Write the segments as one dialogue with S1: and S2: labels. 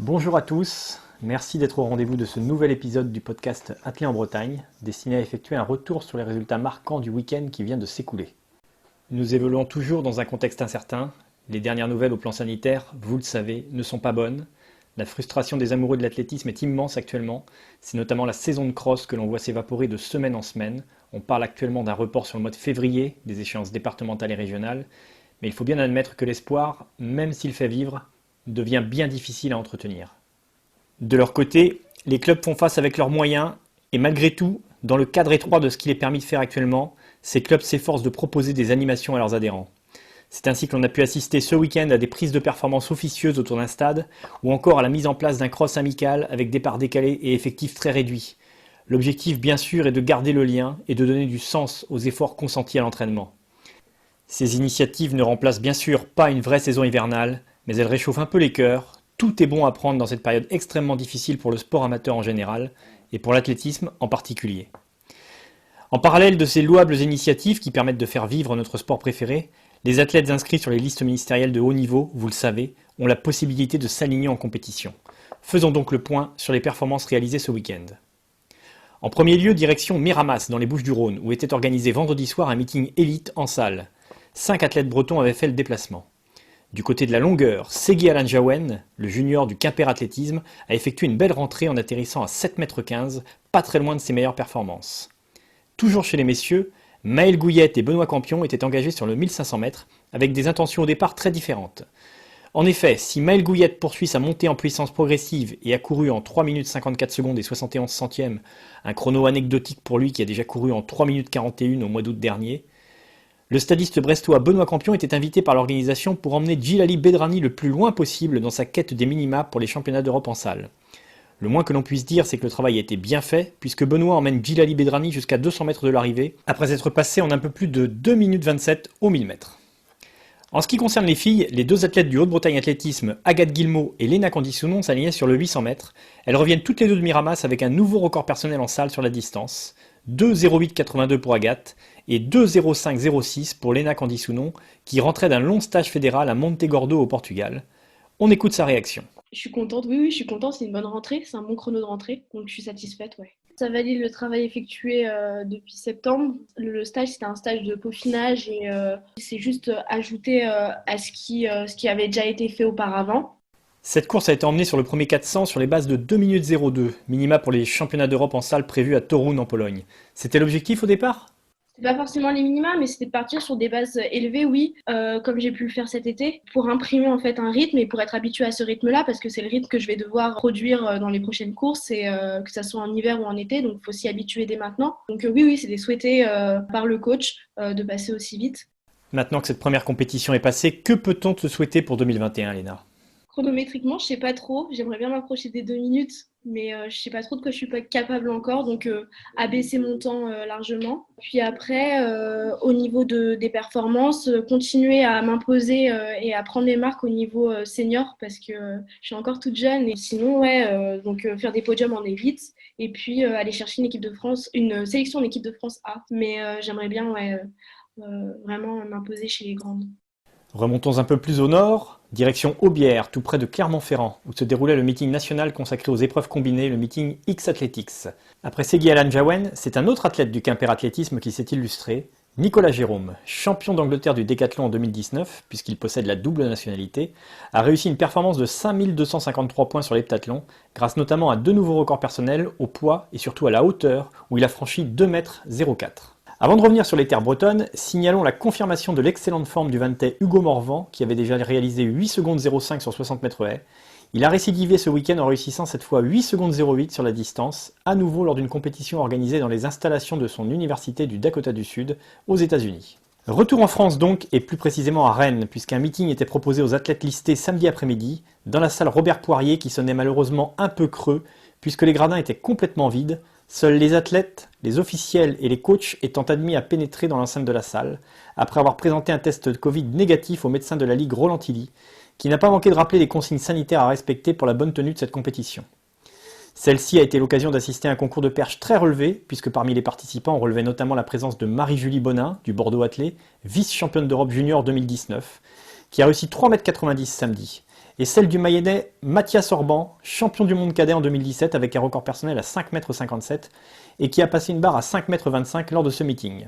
S1: Bonjour à tous, merci d'être au rendez-vous de ce nouvel épisode du podcast Athlé en Bretagne, destiné à effectuer un retour sur les résultats marquants du week-end qui vient de s'écouler. Nous évoluons toujours dans un contexte incertain, les dernières nouvelles au plan sanitaire, vous le savez, ne sont pas bonnes. La frustration des amoureux de l'athlétisme est immense actuellement, c'est notamment la saison de cross que l'on voit s'évaporer de semaine en semaine. On parle actuellement d'un report sur le mois de février, des échéances départementales et régionales, mais il faut bien admettre que l'espoir, même s'il fait vivre, devient bien difficile à entretenir. De leur côté, les clubs font face avec leurs moyens et malgré tout, dans le cadre étroit de ce qu'il est permis de faire actuellement, ces clubs s'efforcent de proposer des animations à leurs adhérents. C'est ainsi que l'on a pu assister ce week-end à des prises de performance officieuses autour d'un stade ou encore à la mise en place d'un cross amical avec départ décalé et effectifs très réduits. L'objectif bien sûr est de garder le lien et de donner du sens aux efforts consentis à l'entraînement. Ces initiatives ne remplacent bien sûr pas une vraie saison hivernale, mais elles réchauffent un peu les cœurs. Tout est bon à prendre dans cette période extrêmement difficile pour le sport amateur en général et pour l'athlétisme en particulier. En parallèle de ces louables initiatives qui permettent de faire vivre notre sport préféré, les athlètes inscrits sur les listes ministérielles de haut niveau, vous le savez, ont la possibilité de s'aligner en compétition. Faisons donc le point sur les performances réalisées ce week-end. En premier lieu, direction Miramas dans les Bouches-du-Rhône, où était organisé vendredi soir un meeting élite en salle. 5 athlètes bretons avaient fait le déplacement. Du côté de la longueur, Segui Alanjawen, le junior du Quimper Athlétisme, a effectué une belle rentrée en atterrissant à 7,15 m, pas très loin de ses meilleures performances. Toujours chez les messieurs, Maël Gouillette et Benoît Campion étaient engagés sur le 1500 m, avec des intentions au départ très différentes. En effet, si Maël Gouillette poursuit sa montée en puissance progressive et a couru en 3 minutes 54 secondes et 71 centièmes, un chrono anecdotique pour lui qui a déjà couru en 3 minutes 41 au mois d'août dernier, le stadiste brestois Benoît Campion était invité par l'organisation pour emmener Djilali Bedrani le plus loin possible dans sa quête des minima pour les championnats d'Europe en salle. Le moins que l'on puisse dire, c'est que le travail a été bien fait, puisque Benoît emmène Djilali Bedrani jusqu'à 200 mètres de l'arrivée, après être passé en un peu plus de 2 minutes 27 au 1000 mètres. En ce qui concerne les filles, les deux athlètes du Haute-Bretagne Athlétisme, Agathe Guillemot et Léna Candissounon, s'alignaient sur le 800 mètres. Elles reviennent toutes les deux de Miramas avec un nouveau record personnel en salle sur la distance, 2,08,82 pour Agathe et 2,05,06 pour Léna Candissounon, qui rentrait d'un long stage fédéral à Montegordo au Portugal. On écoute sa réaction.
S2: Je suis contente, oui, je suis contente, c'est une bonne rentrée, c'est un bon chrono de rentrée, donc je suis satisfaite, ouais. Ça valide le travail effectué depuis septembre. Le stage, c'était un stage de peaufinage et c'est juste ajouté à ce qui avait déjà été fait auparavant.
S1: Cette course a été emmenée sur le premier 400 sur les bases de 2 minutes 02, minima pour les championnats d'Europe en salle prévus à Toruń en Pologne. C'était l'objectif au départ ?
S2: C'est pas forcément les minima, mais c'était de partir sur des bases élevées, oui, comme j'ai pu le faire cet été, pour imprimer en fait un rythme et pour être habitué à ce rythme-là, parce que c'est le rythme que je vais devoir produire dans les prochaines courses, et que ça soit en hiver ou en été, donc il faut s'y habituer dès maintenant. Donc oui, c'était souhaité par le coach de passer aussi vite.
S1: Maintenant que cette première compétition est passée, que peut-on te souhaiter pour 2021, Léna ?
S2: Chronométriquement, je sais pas trop. J'aimerais bien m'approcher des 2 minutes, mais je sais pas trop de quoi je suis pas capable encore, donc abaisser mon temps largement. Puis après, au niveau des performances, continuer à m'imposer et à prendre mes marques au niveau senior parce que je suis encore toute jeune. Et sinon, ouais, donc faire des podiums en élite et puis aller chercher une équipe de France, une sélection en équipe de France A. Mais j'aimerais bien, ouais, vraiment m'imposer chez les grandes.
S1: Remontons un peu plus au nord, direction Aubière, tout près de Clermont-Ferrand, où se déroulait le meeting national consacré aux épreuves combinées, le meeting X-Athletics. Après Segui Alanjawen, c'est un autre athlète du Quimper Athlétisme qui s'est illustré, Nicolas Jérôme, champion d'Angleterre du décathlon en 2019, puisqu'il possède la double nationalité, a réussi une performance de 5253 points sur l'heptathlon, grâce notamment à 2 nouveaux records personnels au poids et surtout à la hauteur, où il a franchi 2,04 m. Avant de revenir sur les terres bretonnes, signalons la confirmation de l'excellente forme du Vantais Hugo Morvan, qui avait déjà réalisé 8 secondes 05 sur 60 mètres haies. Il a récidivé ce week-end en réussissant cette fois 8 secondes 08 sur la distance, à nouveau lors d'une compétition organisée dans les installations de son université du Dakota du Sud, aux États-Unis. Retour en France donc, et plus précisément à Rennes, puisqu'un meeting était proposé aux athlètes listés samedi après-midi, dans la salle Robert Poirier qui sonnait malheureusement un peu creux, puisque les gradins étaient complètement vides, seuls les athlètes, les officiels et les coachs étant admis à pénétrer dans l'enceinte de la salle, après avoir présenté un test de Covid négatif au médecin de la Ligue Roland Tilly, qui n'a pas manqué de rappeler les consignes sanitaires à respecter pour la bonne tenue de cette compétition. Celle-ci a été l'occasion d'assister à un concours de perche très relevé, puisque parmi les participants on relevait notamment la présence de Marie-Julie Bonin, du Bordeaux Athlé, vice-championne d'Europe junior 2019, qui a réussi 3,90 m samedi. et celle du Mayennais Mathias Orban, champion du monde cadet en 2017 avec un record personnel à 5,57 m et qui a passé une barre à 5,25 m lors de ce meeting.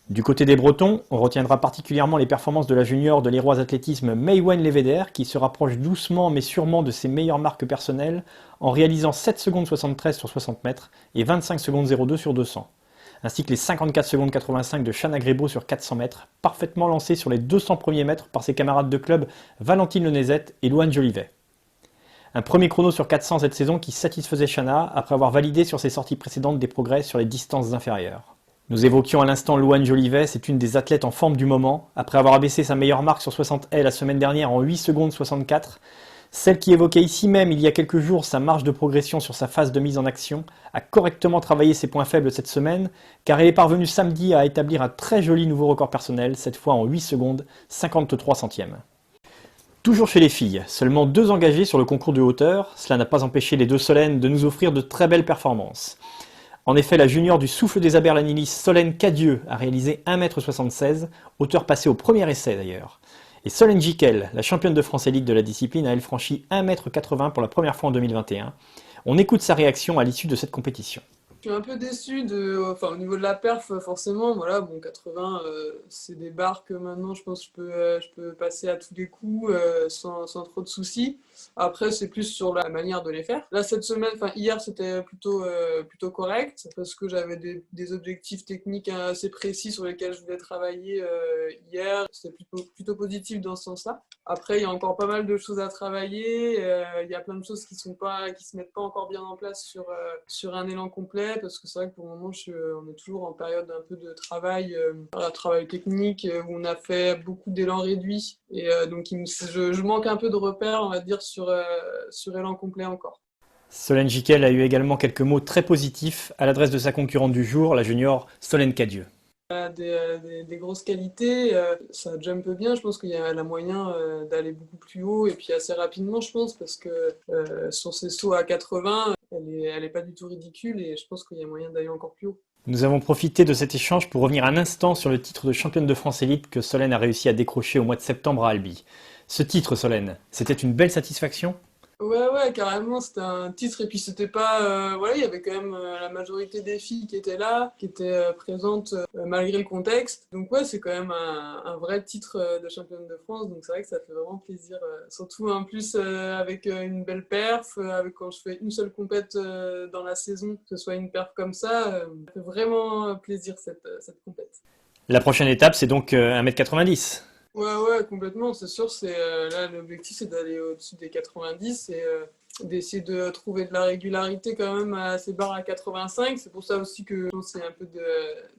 S1: Du côté des Bretons, on retiendra particulièrement les performances de la junior de l'Héroise Athlétisme Maïwen Lévéder qui se rapproche doucement mais sûrement de ses meilleures marques personnelles en réalisant 7 secondes 73 sur 60 mètres et 25 secondes 02 sur 200, ainsi que les 54 secondes 85 de Chana Grébeau sur 400 mètres, parfaitement lancés sur les 200 premiers mètres par ses camarades de club Valentine Lenezette et Louane Jolivet. Un premier chrono sur 400 cette saison qui satisfaisait Chana après avoir validé sur ses sorties précédentes des progrès sur les distances inférieures. Nous évoquions à l'instant Louane Jolivet, c'est une des athlètes en forme du moment. Après avoir abaissé sa meilleure marque sur 60 L la semaine dernière en 8 secondes 64, celle qui évoquait ici même il y a quelques jours sa marge de progression sur sa phase de mise en action a correctement travaillé ses points faibles cette semaine, car elle est parvenue samedi à établir un très joli nouveau record personnel, cette fois en 8 secondes 53 centièmes. Toujours chez les filles, seulement 2 engagées sur le concours de hauteur, cela n'a pas empêché les deux Solènes de nous offrir de très belles performances. En effet, la junior du Souffle des Aberlanilis, Solène Cadieux, a réalisé 1,76 m, hauteur passée au premier essai d'ailleurs. Et Solène Jiquel, la championne de France élite de la discipline, a elle franchi 1,80 m pour la première fois en 2021. On écoute sa réaction à l'issue de cette compétition.
S3: Je suis un peu déçu au niveau de la perf, forcément, voilà, bon, 80, c'est des barres que maintenant je pense que je peux passer à tous les coups sans trop de soucis. Après, c'est plus sur la manière de les faire. Là, cette semaine, hier, c'était plutôt correct parce que j'avais des objectifs techniques assez précis sur lesquels je voulais travailler hier. C'était plutôt positif dans ce sens-là. Après, il y a encore pas mal de choses à travailler. Il y a plein de choses qui se mettent pas encore bien en place sur un élan complet. Parce que c'est vrai que pour le moment, on est toujours en période un peu de travail technique où on a fait beaucoup d'élan réduit. Et donc, je manque un peu de repères, on va dire, sur élan complet encore.
S1: Solène Jiquel a eu également quelques mots très positifs à l'adresse de sa concurrente du jour, la junior Solène Cadieux.
S3: Des grosses qualités, ça jump bien, je pense qu'il y a la moyen d'aller beaucoup plus haut et puis assez rapidement, je pense, parce que sur ces sauts à 80, elle est pas du tout ridicule et je pense qu'il y a moyen d'aller encore plus haut.
S1: Nous avons profité de cet échange pour revenir un instant sur le titre de championne de France élite que Solène a réussi à décrocher au mois de septembre à Albi. Ce titre, Solène, c'était une belle satisfaction ?
S3: Ouais, carrément, c'était un titre et puis c'était pas... il y avait quand même la majorité des filles qui étaient là, qui étaient présentes malgré le contexte. Donc ouais, c'est quand même un vrai titre de championne de France, donc c'est vrai que ça fait vraiment plaisir. Surtout en plus avec une belle perf, quand je fais une seule compète dans la saison, que ce soit une perf comme ça fait vraiment plaisir cette compète.
S1: La prochaine étape, c'est donc 1,90 m.
S3: Ouais, complètement, c'est sûr. Là, l'objectif, c'est d'aller au-dessus des 90 et d'essayer de trouver de la régularité quand même à ces barres à 85. C'est pour ça aussi que c'est un peu de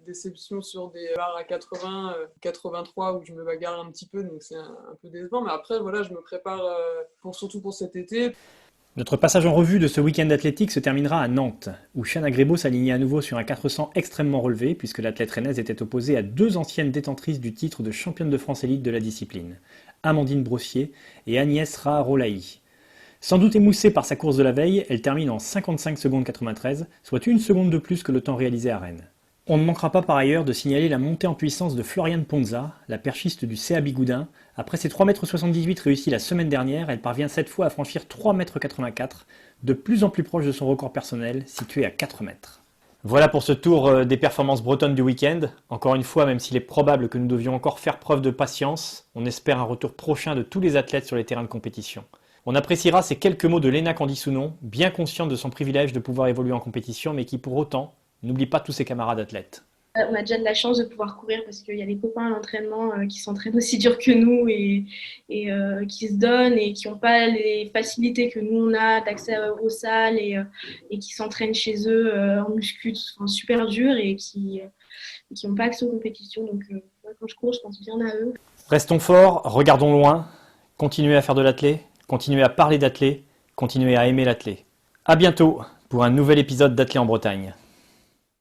S3: déception sur des barres à 80, 83 où je me bagarre un petit peu, donc c'est un peu décevant. Mais après, voilà, je me prépare surtout pour cet été.
S1: Notre passage en revue de ce week-end athlétique se terminera à Nantes, où Chana Grébeau s'alignait à nouveau sur un 400 extrêmement relevé, puisque l'athlète rennaise était opposée à 2 anciennes détentrices du titre de championne de France élite de la discipline, Amandine Brossier et Agnès Raharolaï. Sans doute émoussée par sa course de la veille, elle termine en 55 secondes 93, soit 1 seconde de plus que le temps réalisé à Rennes. On ne manquera pas par ailleurs de signaler la montée en puissance de Floriane Ponza, la perchiste du CA Bigoudin. Après ses 3,78 m réussis la semaine dernière, elle parvient cette fois à franchir 3,84 m, de plus en plus proche de son record personnel, situé à 4 mètres. Voilà pour ce tour des performances bretonnes du week-end. Encore une fois, même s'il est probable que nous devions encore faire preuve de patience, on espère un retour prochain de tous les athlètes sur les terrains de compétition. On appréciera ces quelques mots de Léna Candissounon, bien consciente de son privilège de pouvoir évoluer en compétition, mais qui pour autant n'oublie pas tous ses camarades athlètes.
S2: On a déjà de la chance de pouvoir courir parce qu'il y a des copains à l'entraînement qui s'entraînent aussi dur que nous et qui se donnent et qui n'ont pas les facilités que nous on a d'accès aux salles et qui s'entraînent chez eux en muscu, super dur et qui n'ont pas accès aux compétitions. Donc quand je cours, je pense bien à eux.
S1: Restons forts, regardons loin, continuez à faire de l'athlé, continuez à parler d'athlé, continuez à aimer l'athlé. À bientôt pour un nouvel épisode d'Athlé en Bretagne.